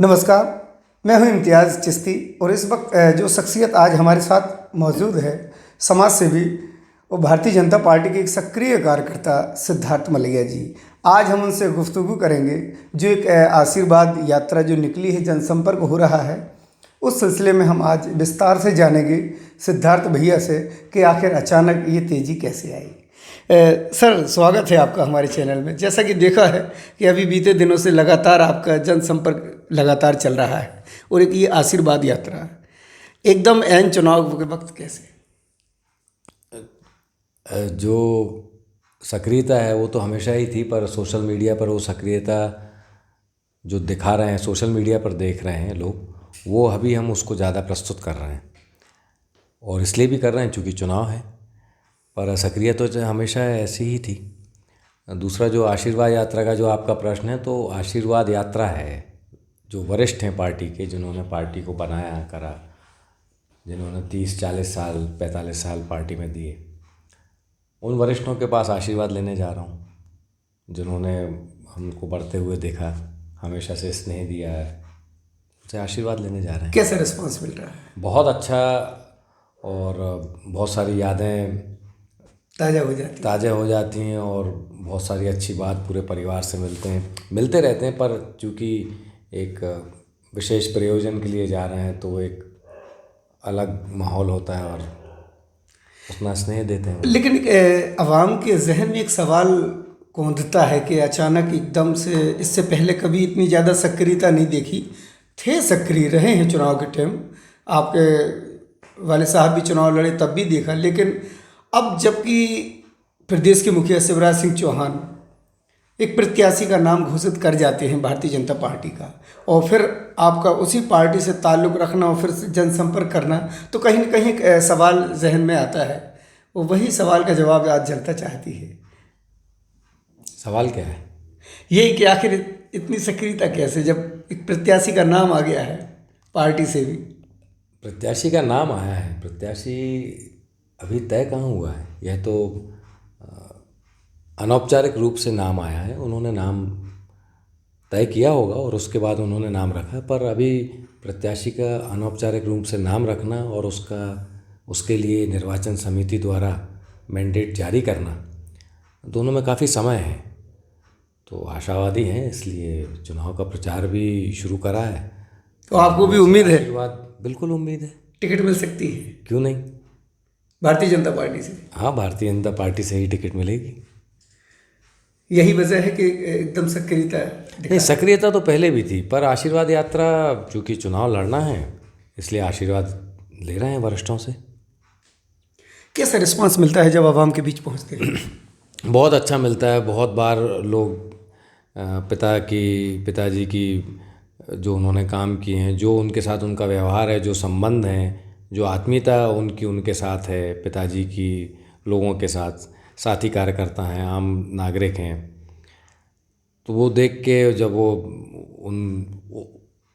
नमस्कार। मैं हूं इम्तियाज़ चिश्ती और इस वक्त जो शख्सियत आज हमारे साथ मौजूद है, समाज सेवी और भारतीय जनता पार्टी के एक सक्रिय कार्यकर्ता सिद्धार्थ मलैया जी। आज हम उनसे गुफ्तगू करेंगे जो एक आशीर्वाद यात्रा जो निकली है, जनसंपर्क हो रहा है, उस सिलसिले में हम आज विस्तार से जानेंगे सिद्धार्थ भैया से कि आखिर अचानक ये तेज़ी कैसे आई। सर, स्वागत है आपका हमारे चैनल में। जैसा कि देखा है कि अभी बीते दिनों से लगातार आपका जनसंपर्क लगातार चल रहा है और एक ये आशीर्वाद यात्रा है, एकदम ऐन चुनाव के वक्त कैसे? जो सक्रियता है वो तो हमेशा ही थी, पर सोशल मीडिया पर वो सक्रियता जो दिखा रहे हैं, सोशल मीडिया पर देख रहे हैं लोग, वो अभी हम उसको ज़्यादा प्रस्तुत कर रहे हैं और इसलिए भी कर रहे हैं क्योंकि चुनाव है। पर सक्रिय तो हमेशा ऐसी ही थी। दूसरा, जो आशीर्वाद यात्रा का जो आपका प्रश्न है, तो आशीर्वाद यात्रा है जो वरिष्ठ हैं पार्टी के, जिन्होंने पार्टी को बनाया करा, जिन्होंने 30-40 साल 45 साल पार्टी में दिए, उन वरिष्ठों के पास आशीर्वाद लेने जा रहा हूँ, जिन्होंने हमको बढ़ते हुए देखा, हमेशा से स्नेह दिया है, उनसे आशीर्वाद लेने जा रहे हैं। कैसा रिस्पांस मिल रहा है? बहुत अच्छा, और बहुत सारी यादें ताज़ा हो जाती हैं और बहुत सारी अच्छी बात पूरे परिवार से मिलते रहते हैं। पर चूँकि एक विशेष प्रयोजन के लिए जा रहे हैं तो एक अलग माहौल होता है और उतना स्नेह देते हैं। लेकिन आवाम के जहन में एक सवाल कौंधता है कि अचानक एकदम से, इससे पहले कभी इतनी ज़्यादा सक्रियता नहीं देखी, थे सक्रिय रहे हैं चुनाव के टाइम, आपके वाले साहब भी चुनाव लड़े तब भी देखा, लेकिन अब जबकि प्रदेश के मुखिया शिवराज सिंह चौहान एक प्रत्याशी का नाम घोषित कर जाते हैं भारतीय जनता पार्टी का, और फिर आपका उसी पार्टी से ताल्लुक़ रखना और फिर जनसंपर्क करना, तो कहीं ना कहीं एक सवाल जहन में आता है, और वही सवाल का जवाब आज जनता चाहती है। सवाल क्या है? यही कि आखिर इतनी सक्रियता कैसे, जब एक प्रत्याशी का नाम आ गया है पार्टी से भी। प्रत्याशी का नाम आया है, प्रत्याशी अभी तय कहाँ हुआ है, यह तो अनौपचारिक रूप से नाम आया है। उन्होंने नाम तय किया होगा और उसके बाद उन्होंने नाम रखा, पर अभी प्रत्याशी का अनौपचारिक रूप से नाम रखना और उसके लिए निर्वाचन समिति द्वारा मैंडेट जारी करना, दोनों में काफ़ी समय है। तो आशावादी हैं, इसलिए चुनाव का प्रचार भी शुरू करा है। तो आपको भी उम्मीद है? बिल्कुल उम्मीद है। टिकट मिल सकती है? क्यों नहीं, भारतीय जनता पार्टी से? हाँ, भारतीय जनता पार्टी से ही टिकट मिलेगी। यही वजह है कि एकदम सक्रियता नहीं, सक्रियता तो पहले भी थी, पर आशीर्वाद यात्रा, चूँकि चुनाव लड़ना है इसलिए आशीर्वाद ले रहे हैं वरिष्ठों से। कैसा रिस्पांस मिलता है जब आवाम के बीच पहुंचते हैं? बहुत अच्छा मिलता है। बहुत बार लोग पिताजी की जो उन्होंने काम किए हैं, जो उनके साथ उनका व्यवहार है, जो संबंध हैं, जो आत्मीयता उनके साथ है, पिताजी की लोगों के साथ, साथी कार्यकर्ता हैं, आम नागरिक हैं, तो वो देख के जब वो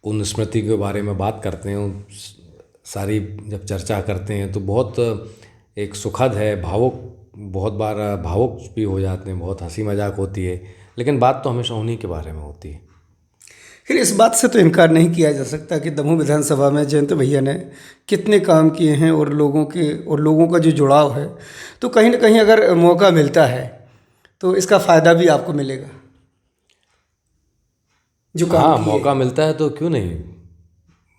उन स्मृति के बारे में बात करते हैं, सारी जब चर्चा करते हैं, तो बहुत एक सुखद है, बहुत बार भावुक भी हो जाते हैं, बहुत हंसी मजाक होती है, लेकिन बात तो हमेशा उन्हीं के बारे में होती है। फिर इस बात से तो इनकार नहीं किया जा सकता कि दमोह विधानसभा में जयंत भैया ने कितने काम किए हैं और लोगों का जो जुड़ाव है, तो कहीं ना कहीं अगर मौका मिलता है तो इसका फ़ायदा भी आपको मिलेगा जो काम हाँ, किए। मौका मिलता है तो क्यों नहीं,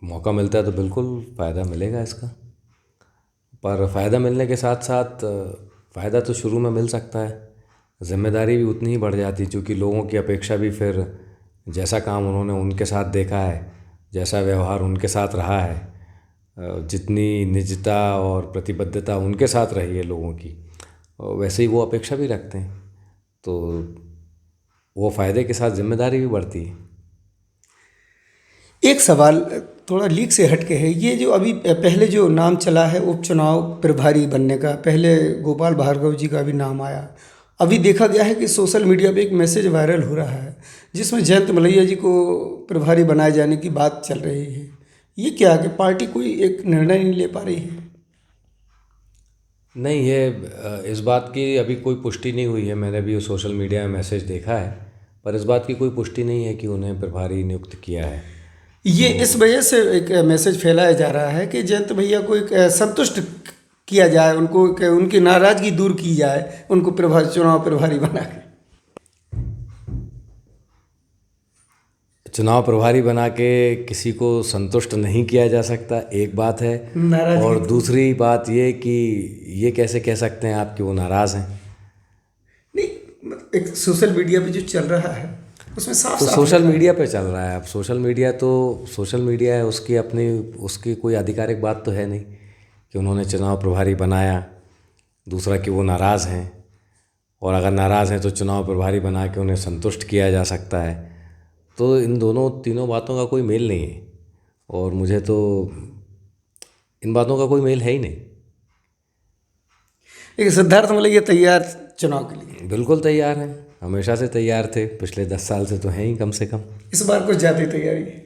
मौका मिलता है तो बिल्कुल फ़ायदा मिलेगा इसका। पर फ़ायदा मिलने के साथ साथ फ़ायदा तो शुरू में मिल सकता है, जिम्मेदारी भी उतनी ही बढ़ जाती है, क्योंकि लोगों की अपेक्षा भी फिर जैसा काम उन्होंने उनके साथ देखा है, जैसा व्यवहार उनके साथ रहा है, जितनी निजता और प्रतिबद्धता उनके साथ रही है लोगों की, वैसे ही वो अपेक्षा भी रखते हैं, तो वो फ़ायदे के साथ जिम्मेदारी भी बढ़ती है। एक सवाल थोड़ा लीक से हट के है, ये जो अभी पहले जो नाम चला है उपचुनाव प्रभारी बनने का, पहले गोपाल भार्गव जी का भी नाम आया, अभी देखा गया है कि सोशल मीडिया पे एक मैसेज वायरल हो रहा है जिसमें जयंत मलैया जी को प्रभारी बनाए जाने की बात चल रही है। ये क्या कि पार्टी कोई एक निर्णय नहीं ले पा रही है? नहीं, ये इस बात की अभी कोई पुष्टि नहीं हुई है। मैंने भी सोशल मीडिया में मैसेज देखा है, पर इस बात की कोई पुष्टि नहीं है कि उन्हें प्रभारी नियुक्त किया है। ये इस वजह से एक मैसेज फैलाया जा रहा है कि जयंत भैया को एक संतुष्ट किया जाए, उनको उनकी नाराजगी दूर की जाए, उनको चुनाव प्रभारी बना के। चुनाव प्रभारी बना के किसी को संतुष्ट नहीं किया जा सकता, एक बात है। नाराजगी और दूसरी बात ये कि ये कैसे कह सकते हैं आप कि वो नाराज़ हैं। नहीं, एक सोशल मीडिया पे जो चल रहा है उसमें साफ तो साफ सोशल मीडिया पे चल रहा है। अब सोशल मीडिया है, उसकी अपनी उसकी कोई आधिकारिक बात तो है नहीं कि उन्होंने चुनाव प्रभारी बनाया। दूसरा कि वो नाराज़ हैं, और अगर नाराज़ हैं तो चुनाव प्रभारी बना के उन्हें संतुष्ट किया जा सकता है। तो इन तीनों बातों का कोई मेल नहीं है, और मुझे तो इन बातों का कोई मेल है ही नहीं। एक सिद्धार्थ मलैया तैयार चुनाव के लिए? बिल्कुल तैयार हैं, हमेशा से तैयार थे, पिछले 10 साल से तो हैं ही कम से कम। इस बार कुछ ज़्यादा तैयारी है?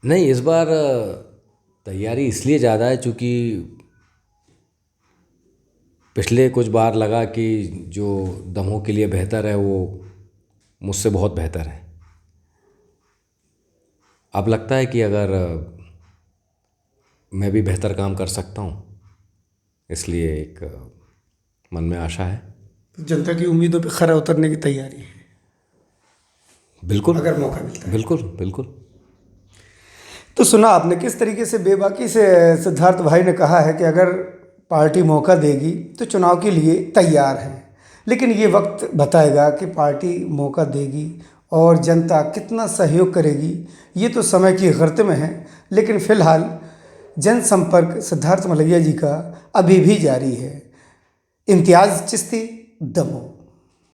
नहीं, इस बार तैयारी इसलिए ज़्यादा है चूँकि पिछले कुछ बार लगा कि जो दमोह के लिए बेहतर है वो मुझसे बहुत बेहतर है। अब लगता है कि अगर मैं भी बेहतर काम कर सकता हूँ, इसलिए एक मन में आशा है। तो जनता की उम्मीदों पे खरा उतरने की तैयारी है बिल्कुल, अगर मौका मिलता है? बिल्कुल बिल्कुल। तो सुना आपने किस तरीके से बेबाकी से सिद्धार्थ भाई ने कहा है कि अगर पार्टी मौका देगी तो चुनाव के लिए तैयार है, लेकिन ये वक्त बताएगा कि पार्टी मौका देगी और जनता कितना सहयोग करेगी, ये तो समय की गिरफ्त में है। लेकिन फिलहाल जनसंपर्क सिद्धार्थ मलैया जी का अभी भी जारी है। इम्तियाज़ चिश्ती, दमोह।